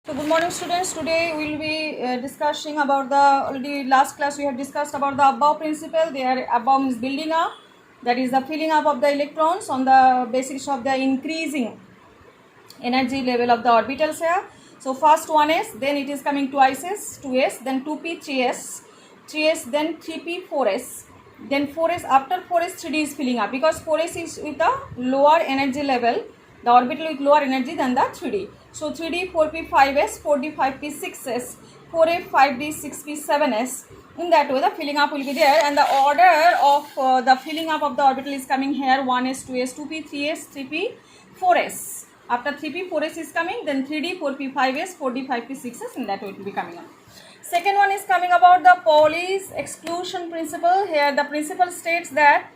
So good morning students. Today we will be discussing about the already last class we have discussed about the above principle. There above is building up, that is the filling up of the electrons on the basis of the increasing energy level of the orbitals here. So first 1s, then it is coming twice s, 2s, then 2p, 3s, 3s, then 3p, 4s, then 4s. After 4s 3d is filling up because 4s is with a lower energy level, the orbital with lower energy than the 3d. So 3d, 4p, 5s, 4d, 5p, 6s, 4a, 5d, 6p, 7s. In that way the filling up will be there, and the order of the filling up of the orbital is coming here: 1s, 2s, 2p, 3s, 3p, 4s. After 3p, 4s is coming, then 3d, 4p, 5s, 4d, 5p, 6s. In that way it will be coming up. Second one is coming about the Pauli's exclusion principle. Here the principle states that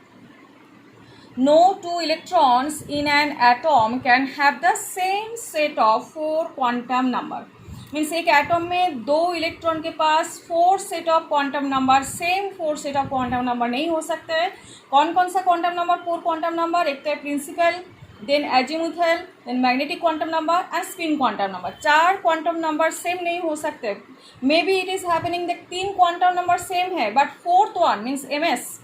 no two electrons in an atom can have the same set of 4 quantum number. Means एक atom में 2 electron के पास 4 set of quantum number, same 4 set of quantum number नहीं हो सकते हैं. कौन कौन सा क्वांटम नंबर? 4 quantum number. एक तो है principal, then azimuthal, then magnetic quantum number and spin quantum number. 4 quantum number same नहीं हो सकते. Maybe it is happening that 3 quantum number same है, but fourth one means MS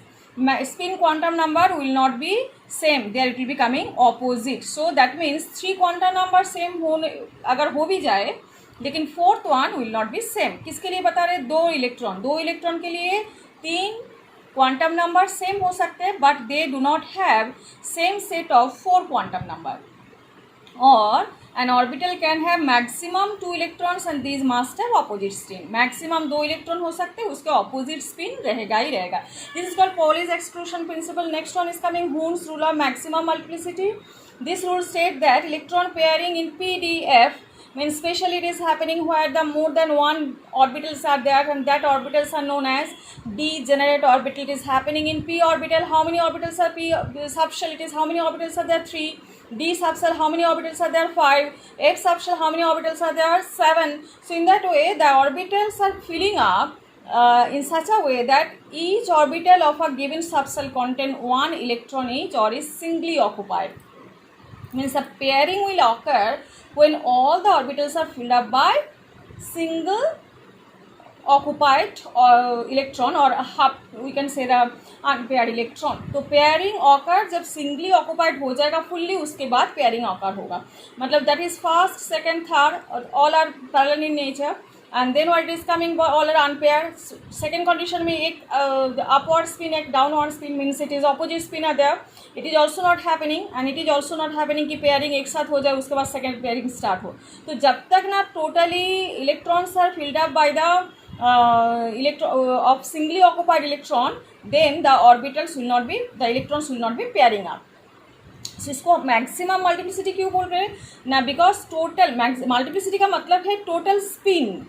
spin quantum number will not be same, there it will be coming opposite. So that means 3 quantum number same होने अगर हो भी जाए, लेकिन fourth one will not be same. किसके लिए बता रहे? 2 इलेक्ट्रॉन के लिए 3 क्वांटम नंबर सेम हो सकते हैं, but they do not have same set of 4 quantum number. और an orbital can have maximum 2 electrons and these must have opposite spin. maximum 2 electron हो सकते हैं, उसके opposite spin रहेगा ही रहेगा. This is called Pauli's exclusion principle. Next one is coming Hund's rule of maximum multiplicity. This rule states that electron pairing in PDF means specially it is happening where the more than one orbitals are there, and that orbitals are known as degenerate orbital. It is happening in p orbital. How many orbitals are p subshell? It is how many orbitals are there? 3. D subshell, how many orbitals are there? 5. F subshell, how many orbitals are there? 7. So in that way the orbitals are filling up in such a way that each orbital of a given subshell contain 1 electron each or is singly occupied. Means a pairing will occur when all the orbitals are filled up by single occupied electron or half, we can say the unpaired electron. तो pairing occur जब singly occupied हो जाएगा fully, उसके बाद pairing occur होगा. मतलब that is first, second, third all are parallel in nature, and then what is coming all are unpaired. Second condition में एक अपवर्ड स्पिन, एक downward spin, means it is opposite spin are there. It is also not happening, and it is also not happening कि pairing एक साथ हो जाए उसके बाद सेकेंड पेयरिंग स्टार्ट हो. तो जब तक ना totally electrons are filled up by the of singly occupied electron, then the orbitals will not be, the electrons will not be pairing up. So इसको मैक्सिमम मल्टीप्लिसिटी क्यों बोल रहे हैं ना? बिकॉज टोटल मल्टीप्लिसिटी का मतलब है टोटल स्पिन,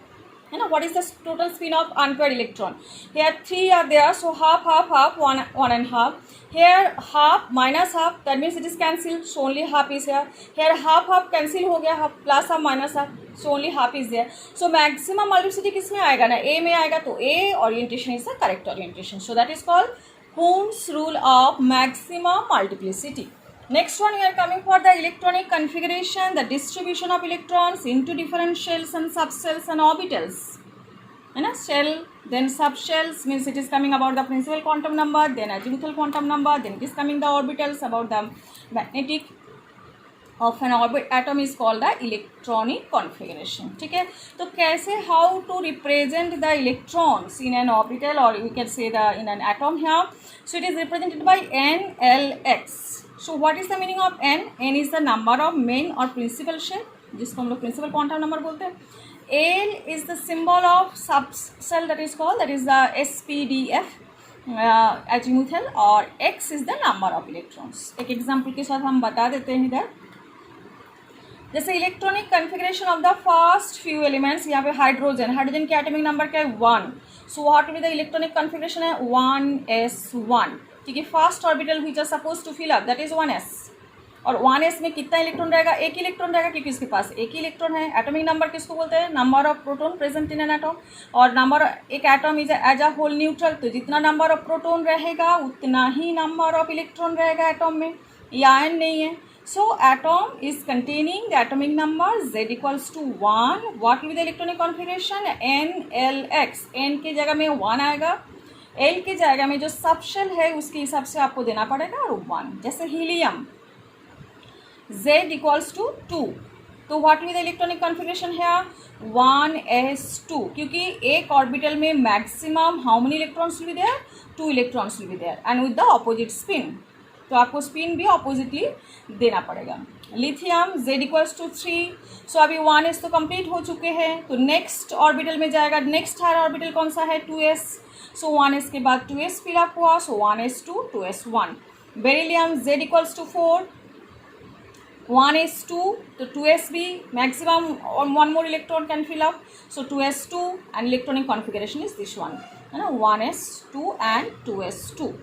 है ना. What is the total spin of unpaired electron? Here 3 are there, so half half half, 1 and half. Here half minus half, that means it is cancelled, so only half is here. Here half half cancel हो गया, half plus half minus half, so only half is there. So maximum multiplicity किस में आएगा ना? A में आएगा, तो A orientation is the correct orientation. So that is called Hund's rule of maximum multiplicity. Next one we are coming for the electronic configuration, the distribution of electrons into different shells and subshells and orbitals. है ना. Shell, then subshells means it is coming about the principal quantum number, then azimuthal quantum number, then it is coming the orbitals about the magnetic of an atom is called the electronic configuration. ठीक है. तो कैसे, how to represent the electrons in an orbital or we can say the in an atom here. So it is represented by NLX. So what is the meaning of N? N is the number of main or principal shell, जिसको हम लोग principal quantum number बोलते हैं. L is the symbol of subshell, that is called, that is the SPDF azimuthal, और X is the number of electrons. एक example के साथ हम बता देते हैं इधर. जैसे electronic configuration of the first few elements, यहाँ पे हाइड्रोजन के एटॉमिक नंबर क्या है? 1. So what will the electronic configuration है? 1s1. ठीक है. First orbital which are suppose to fill up, that is 1s. और 1s में कितना इलेक्ट्रॉन रहेगा? एक इलेक्ट्रॉन रहेगा, क्योंकि इसके पास एक ही इलेक्ट्रॉन है. एटॉमिक नंबर किसको बोलते हैं? Number of proton present in an atom. और नंबर, एक atom is as a whole neutral, तो जितना नंबर ऑफ प्रोटॉन रहेगा उतना ही नंबर ऑफ इलेक्ट्रॉन रहेगा एटम में. ये आयन नहीं है, So atom is containing the atomic number Z equals to 1. What will be the electronic configuration? NLX. N के जगह में 1 आएगा, L के जगह में जो सब शेल है उसके हिसाब से आपको देना पड़ेगा और 1. जैसे हीलियम Z equals to 2. तो what will the electronic configuration है 1s2, क्योंकि एक ऑर्बिटल में maximum how many electrons will be there, 2 electrons will be there and with the opposite spin. तो आपको स्पिन भी ऑपोजिटली देना पड़ेगा. Lithium Z equals to 3. सो अभी 1s तो कंप्लीट हो चुके हैं, तो नेक्स्ट ऑर्बिटल में जाएगा. नेक्स्ट हायर ऑर्बिटल कौन सा है 2s. सो 1s के बाद 2s फिलअप हुआ, so 1s2 2s1. Beryllium Z equals to 4, 1s2 तो 2s भी मैक्सिमम और 1 more electron can fill up, so 2s2 and electronic configuration is this one, है ना, 1s2 and 2s2.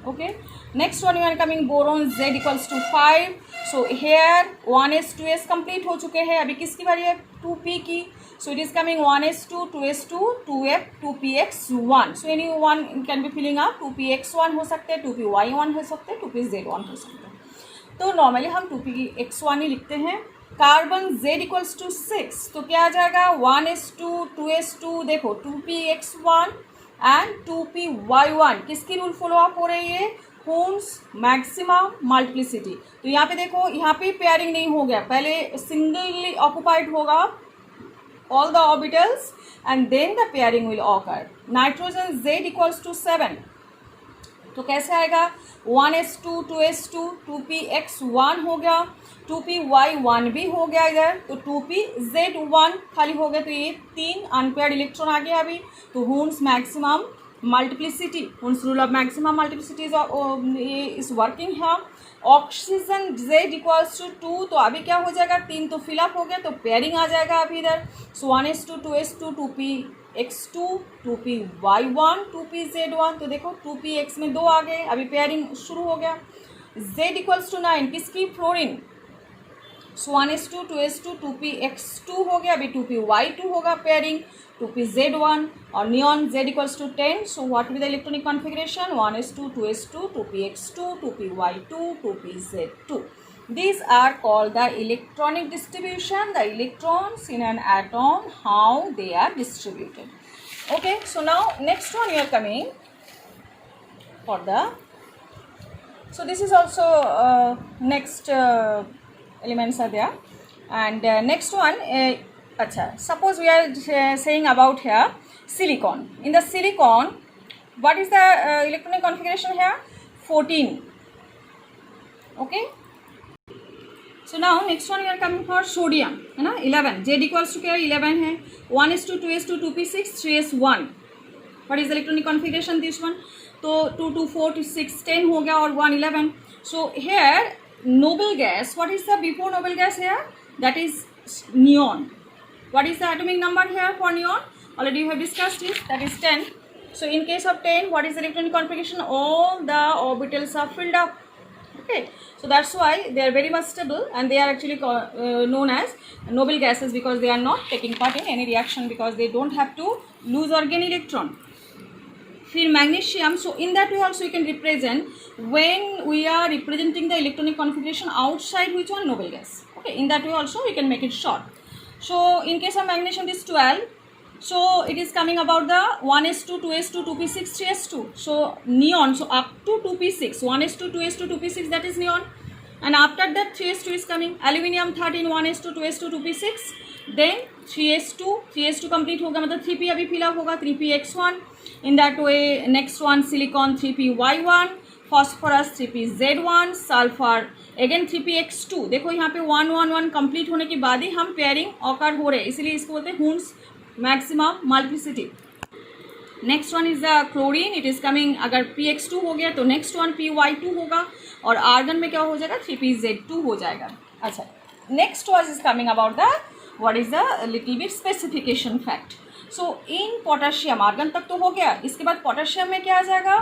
Okay, next one we are coming boron Z equals to 5. so here 1s 2s complete हो चुके हैं. अभी किसकी बारी है 2p की. so it is coming 1s2 2s2 2f 2px1. so any one can be filling up. 2px1 हो सकते हैं, 2py1 हो सकते हैं, 2pz1 हो सकते हैं. तो नॉर्मली हम 2px1 ही लिखते हैं. कार्बन Z इक्वल्स टू 6, तो क्या आ जाएगा 1s2 2s2. देखो 2px1 एंड 2py1 किसकी रूल फॉलो अप हो रही है, होम्स मैक्सिमम मल्टीप्लिसिटी. तो यहाँ पे देखो, यहाँ पे पेयरिंग नहीं हो गया, पहले सिंगली ऑक्युपाइड होगा all the orbitals and then the pairing will occur. Nitrogen Z equals to 7, तो कैसे आएगा 1s2 2s2 2px1 हो गया, 2py1 भी हो गया इधर, तो 2pz1 खाली हो गया. तो ये 3 अनपेयर्ड इलेक्ट्रॉन आ गया अभी. तो Hund's maximum multiplicity, Hund's rule of maximum multiplicity is working है. ऑक्सीजन Z इक्वल्स टू 2, तो अभी क्या हो जाएगा 3 तो फिलअप हो गया, तो पेयरिंग आ जाएगा अभी इधर. सो 1s2 2s2 2px2 2py1 2pz1. तो देखो 2px में 2 आ गए, अभी पेयरिंग शुरू हो गया. Z इक्वल्स टू 9 किसकी, फ्लोरीन. सो 1s2 2s2 2px2 हो गया, अभी 2py2 होगा पेयरिंग, 2pz1 और neon Z equals to 10. So what will the electronic configuration 1s2 2s2 2px2 2py2 2pz2. These are called the electronic distribution, the electrons in an atom, how they are distributed. Okay, so now next one we are coming for the, so this is also next elements are there. And next one, suppose we are saying about here silicon. In the silicon, what is the electronic configuration here 14. Okay, so now next one we are coming for sodium, है ना, 11. Z equals to क्या 11 है, 1s2 2s2 2p6 3s1. what is the electronic configuration this one, तो 2 2 4 to 6 10 हो गया और 1 11. so here noble gas, what is the before noble gas here, that is neon. what is the atomic number here for neon, already you have discussed it, that is 10. so in case of 10, what is the electronic configuration, all the orbitals are filled up. Okay, so that's why they are very much stable and they are actually known as noble gases, because they are not taking part in any reaction, because they don't have to lose or gain electron. फिर magnesium, so in that way also you can represent, when we are representing the electronic configuration outside which one, noble gas. Okay, in that way also we can make it short. so in case of magnesium it is 12. so it is coming about the 1s2 2s2 2p6 3s2. so neon, so up to 2p6, 1s2 2s2 2p6, that is neon. and after that 3s2 is coming. aluminium 13 1s2 2s2 2p6, then 3s2 complete होगा, मतलब 3p अभी fill up होगा, 3px1. in that way next one silicon 3py1, phosphorus 3pz1, sulfur again 3px2. देखो यहाँ पे 1 1 1 complete होने के बाद ही हम पेयरिंग ऑकर हो रहे हैं, इसीलिए इसको बोलते हैं Hund's maximum multiplicity. Next one is the chlorine, it is coming, अगर px2 हो गया तो नेक्स्ट वन py2 होगा, और आर्गन में क्या हो जाएगा 3pz2 हो जाएगा. अच्छा, next was is coming about the what is the little bit specification fact. So in potassium, argon तक तो हो गया, इसके बाद पोटेशियम में क्या आ जाएगा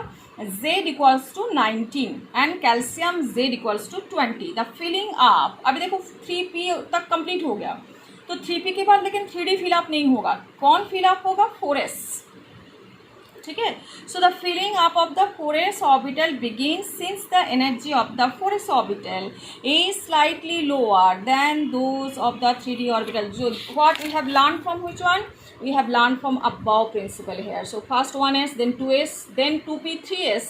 Z equals to 19 and calcium Z equals to 20. The filling up, अभी देखो 3p तक कंप्लीट हो गया, तो 3p के बाद लेकिन 3d फिलअप नहीं होगा, कौन फिलअप होगा 4s. ठीक है. So the filling up of the 4s orbital begins since the energy of the 4s orbital is slightly lower than those of the 3d orbital. So what we have learned from which one? We have learned from above principle here. So first 1s, then 2s, then 2p, 3s.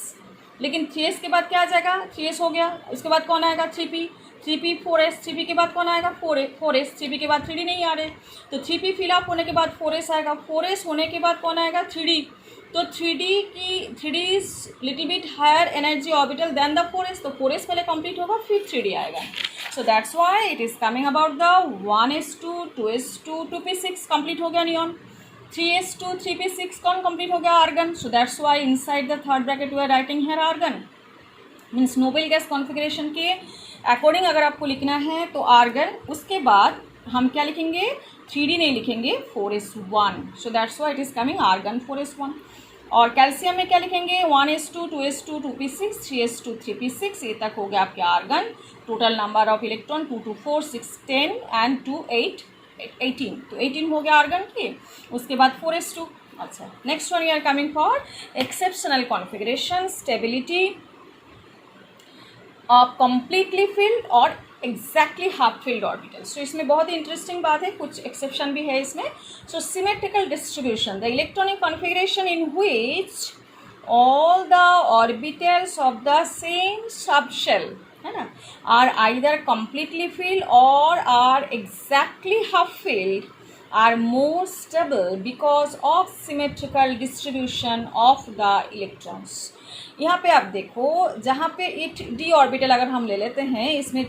लेकिन 3s के बाद क्या आ जाएगा? 3s हो गया. उसके बाद कौन आएगा? 3p, 3p, 4s. 3p के बाद कौन आएगा? 4s. 3p के बाद 3d नहीं आ रहे, तो 3p फिलअप होने के बाद 4s आएगा. 4s होने के बाद कौन आएगा? 3d. तो 3d is little bit higher energy orbital then the 4s. तो 4s पहले कंप्लीट होगा, फिर 3d आएगा. So that's why it is coming about the 1s2, 2s2, 2p6 complete हो गया नियॉन. 3s2, 3p6 कौन कंप्लीट हो गया? Argon. So that's why inside the third bracket we are writing here argon. Means noble gas configuration के according अगर आपको लिखना है तो आर्गन. उसके बाद हम क्या लिखेंगे? 3d नहीं लिखेंगे, 4s1. So that's why it is coming argon 4s1. और कैल्शियम में क्या लिखेंगे? 1s2, 2s2, 2p6, 3s2, 3p6. ये तक हो गया आपके argon. Total number of electron 2 2 4 6 10 and 2 8 18. तो 18 हो गया आर्गन की. उसके बाद 4s2. अच्छा, next one we are coming for exceptional configuration, stability of completely filled और एग्जैक्टली हाफ फिल्ड ऑर्बिटल्स. तो इसमें बहुत ही इंटरेस्टिंग बात है, कुछ एक्सेप्शन भी है इसमें. So symmetrical distribution, the electronic configuration in which all the orbitals of the same subshell, है ना, आर आइदर कम्प्लीटली फिल्ड और are exactly half filled are more stable because of symmetrical distribution of the electrons. यहाँ पे आप देखो, जहाँ पे it D orbital अगर हम ले लेते हैं, इसमें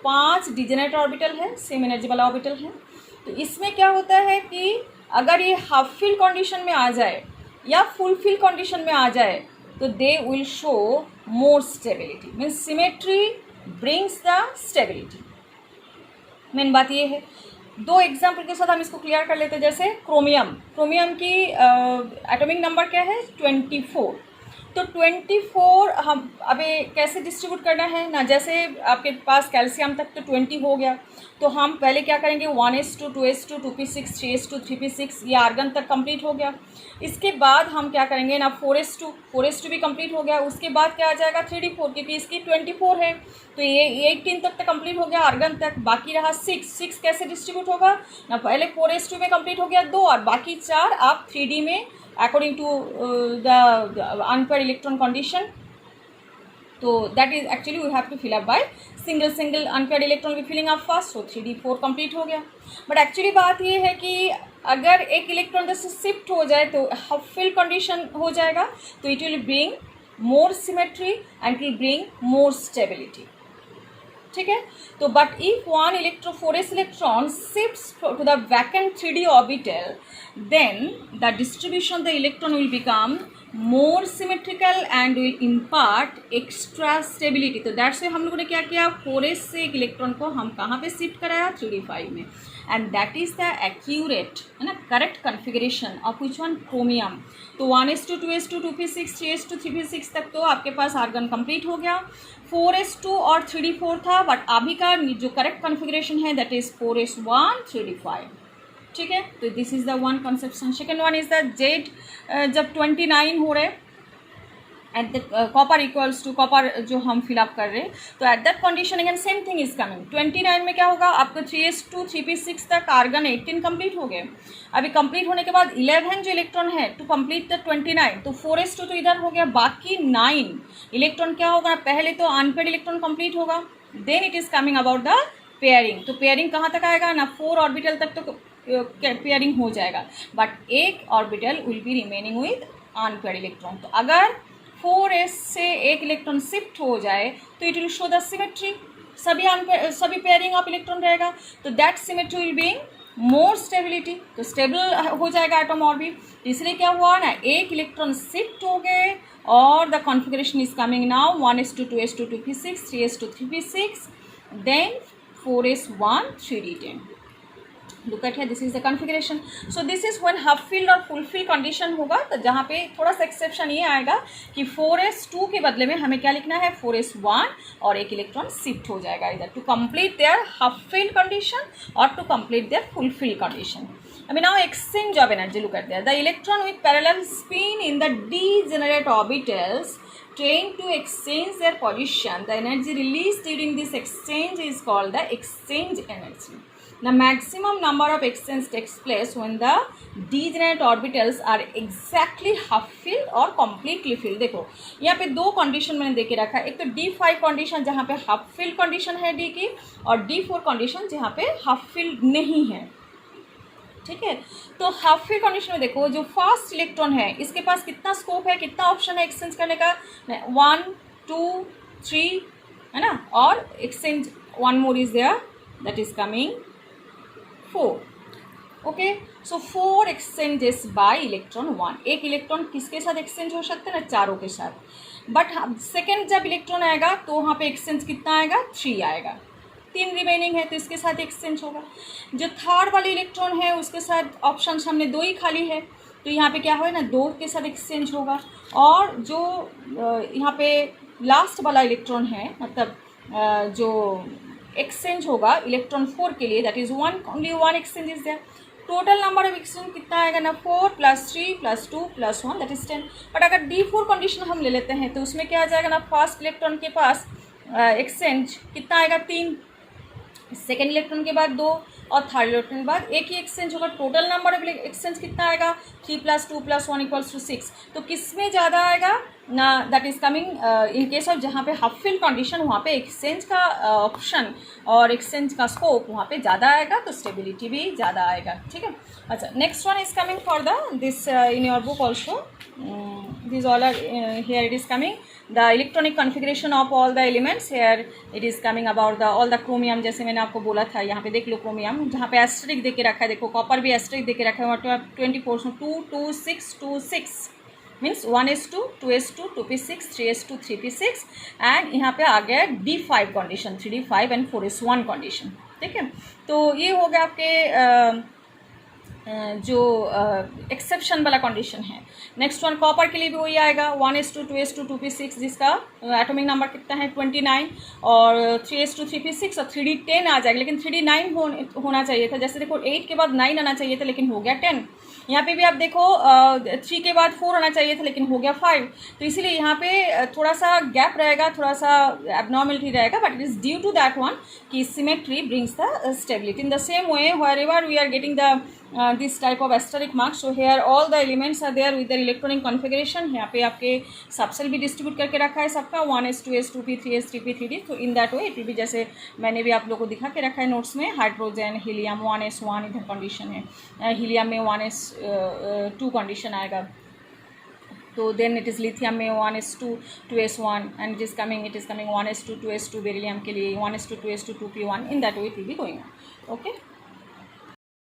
5 डिजेनरेट ऑर्बिटल है, सेम एनर्जी वाला ऑर्बिटल है. तो इसमें क्या होता है कि अगर ये हाफ फिल कंडीशन में आ जाए या फुल फिल कंडीशन में आ जाए तो they will show more stability. Means symmetry brings the stability. Main बात ये है. 2 एग्जाम्पल के साथ हम इसको क्लियर कर लेते हैं. जैसे क्रोमियम की एटॉमिक नंबर क्या है? 24. तो 24 हम अभी कैसे डिस्ट्रीब्यूट करना है ना, जैसे आपके पास कैल्शियम तक तो 20 हो गया, तो हम पहले क्या करेंगे? 1s2, 2s2, 2p6, 3s2, 3p6, ये आर्गन तक कंप्लीट हो गया. इसके बाद हम क्या करेंगे ना, 4s2 भी कंप्लीट हो गया. उसके बाद क्या आ जाएगा? 3d4, क्योंकि इसकी 24 है, तो ये 18 तक कंप्लीट हो गया आर्गन तक. बाकी रहा 6 कैसे डिस्ट्रीब्यूट होगा ना, पहले 4s2 में कंप्लीट हो गया 2, और बाकी 4 आप 3d में according to the unpaired electron condition. So that is actually we have to fill up by single unpaired electron will be filling up first. So 3d4 complete हो गया. But actually बात ये है कि अगर एक इलेक्ट्रॉन जैसे शिफ्ट हो जाए तो हाफ फिल कंडीशन हो जाएगा, तो it will bring more symmetry and it will bring more stability. ठीक है. तो but if one 4s electron shifts to the vacant 3d orbital, then the distribution of the electron will become more symmetrical and will impart extra stability. तो that's हम लोगों ने क्या किया? 4s से एक इलेक्ट्रॉन को हम कहाँ पे शिफ्ट कराया? 3d5 में. And that is the accurate, है ना, correct configuration of which one? Chromium. तो 1s2, 2s2, 2p6, 3s2, 3p6 तक तो आपके पास आर्गन कंप्लीट हो गया. 4s2 और 3d4 था, बट अभी का जो करेक्ट कन्फिगरेशन है दैट इज़ 4s1, 3d5. ठीक है. तो this is the one conception. Second one is the Z. जब 29 हो रहे at the copper equals to copper जो हम फिलअप कर रहे हैं, तो at that condition again same thing is coming. 29 में क्या होगा? आपका 3s2, 3p6 तक आर्गन 18 कंप्लीट हो गए. अभी कंप्लीट होने के बाद 11 जो इलेक्ट्रॉन है टू कंप्लीट द 29, तो 4s2 तो इधर हो गया. बाकी 9 इलेक्ट्रॉन क्या होगा? पहले तो अनपेड इलेक्ट्रॉन कंप्लीट होगा, then it is coming about the pairing. तो पेयरिंग कहाँ तक आएगा ना? 4 ऑर्बिटल तक तो पेयरिंग हो जाएगा, बट एक orbital will be remaining with unpaired electron. तो अगर 4s से एक इलेक्ट्रॉन शिफ्ट हो जाए तो it will show the symmetry. सभी पेयरिंग ऑफ इलेक्ट्रॉन रहेगा, तो that symmetry will be more stability. तो स्टेबल हो जाएगा एटम ऑर्बिट. इसलिए क्या हुआ ना, एक इलेक्ट्रॉन शिफ्ट हो गए और the configuration is coming now 1s2, 2s2, 2p6, 3s2, 3p6, देन 4s1, 3d10. Look at here, this is the configuration. So this is when half filled और full fill condition होगा. तो जहाँ पे थोड़ा सा एक्सेप्शन ये आएगा कि 4s2 के बदले में हमें क्या लिखना है? 4s1, और एक इलेक्ट्रॉन शिफ्ट हो जाएगा इधर to complete their half fill condition और to complete their full fill condition. I mean now exchange of energy, look at that. The electron with parallel spin in the degenerate orbitals trying to exchange their position. The energy released during this exchange is called the exchange energy. The maximum number of exchange takes place when the degenerate orbitals are exactly half filled or completely filled. देखो यहाँ पे दो condition मैंने देके रखा है, एक तो D5 कंडीशन जहाँ पे हाफ फिल्ड कंडीशन है D की, और D4 कंडीशन जहाँ पे हाफ फिल्ड नहीं है, ठीक है। तो हाफ फिल्ड कंडीशन में देखो जो फास्ट इलेक्ट्रॉन है इसके पास कितना स्कोप है, कितना ऑप्शन है एक्सचेंज करने का, 1 2 3 है ना, और exchange one more is there that is coming 4. Okay, so 4 exchanges by electron 1. एक इलेक्ट्रॉन किसके साथ एक्सचेंज हो सकते हैं ना, चारों के साथ. बट सेकेंड जब इलेक्ट्रॉन आएगा तो वहाँ पे एक्सचेंज कितना आएगा, 3 आएगा. 3 रिमेनिंग है तो इसके साथ एक्सचेंज होगा. जो थर्ड वाले इलेक्ट्रॉन है उसके साथ ऑप्शन हमने 2 ही खाली है, तो यहाँ पे क्या होगा ना, 2 के साथ एक्सचेंज होगा. और जो यहाँ पे लास्ट वाला इलेक्ट्रॉन है, मतलब जो एक्सचेंज होगा इलेक्ट्रॉन 4 के लिए, that is only 1 exchange is there. Total number of exchange कितना आएगा ना, 4 + 3 + 2 + 1 दैट इज 10. बट अगर D4 कंडीशन हम ले लेते हैं तो उसमें क्या आ जाएगा ना, फर्स्ट इलेक्ट्रॉन के पास एक्सचेंज कितना आएगा, 3, सेकेंड इलेक्ट्रॉन के बाद 2, और थर्ड इलेक्ट्रॉन के बाद एक ही एक्सचेंज होगा. टोटल नंबर ऑफ एक्सचेंज कितना आएगा, 3 + 2 + 1 = 6. तो किस में ज़्यादा आएगा ना, that is coming in case of जहाँ पे हाफ फिल्ड कंडीशन, वहाँ पे एक्सचेंज का ऑप्शन और एक्सचेंज का स्कोप वहाँ पे ज़्यादा आएगा, तो स्टेबिलिटी भी ज़्यादा आएगा, ठीक है. अच्छा, next one is coming for the this in your book also, these all are here it is coming the electronic configuration of all the elements. Here it is coming about the all the chromium, जैसे मैंने आपको बोला था. यहाँ पे देख लो chromium, जहाँ पे एस्टेरिक दे के रखा है, देखो कॉपर भी एस्टेरिक दे के रखा है. 24 2 2 6 2 6 means 1s2 2s2 2p6 3s2 3p6, and यहाँ पे आ गया D5 condition, 3d5 and 4s1 condition, ठीक है. तो ये हो गया आपके जो एक्सेप्शन वाला कंडीशन है. नेक्स्ट वन कॉपर के लिए भी वही आएगा, 1s2 2s2 2p6 जिसका एटॉमिक नंबर कितना है 29, और 3s2 3p6 और 3d10 आ जाएगा, लेकिन 3d9 होना चाहिए था. जैसे देखो 8 के बाद 9 आना चाहिए था, लेकिन हो गया 10. यहाँ पे भी आप देखो 3 के बाद 4 आना चाहिए था, लेकिन हो गया 5. तो इसीलिए यहाँ पे थोड़ा सा गैप रहेगा, थोड़ा सा एबनॉर्मलिटी रहेगा, but it is due to that one कि symmetry brings the stability. In the same way wherever we are getting the this type of asterisk marks, so here all the elements are there with their electronic configuration. यहाँ पे आपके subshell भी distribute करके रखा है सबका, 1s 2s 2p 3s 3p 3d. तो in that way it will be, जैसे मैंने भी आप लोगों को दिखा के रखा है नोट्स में, हाइड्रोजन हीलियम 1s1 इधर कंडीशन है, हीलियम में 1s2 कंडीशन आएगा. तो देन इट इज़ लिथियम में 1s2 2s1 and it is coming 1s2 2s2 beryllium के लिए 1s2 2s2 2p1. In that way it will be going on. Okay.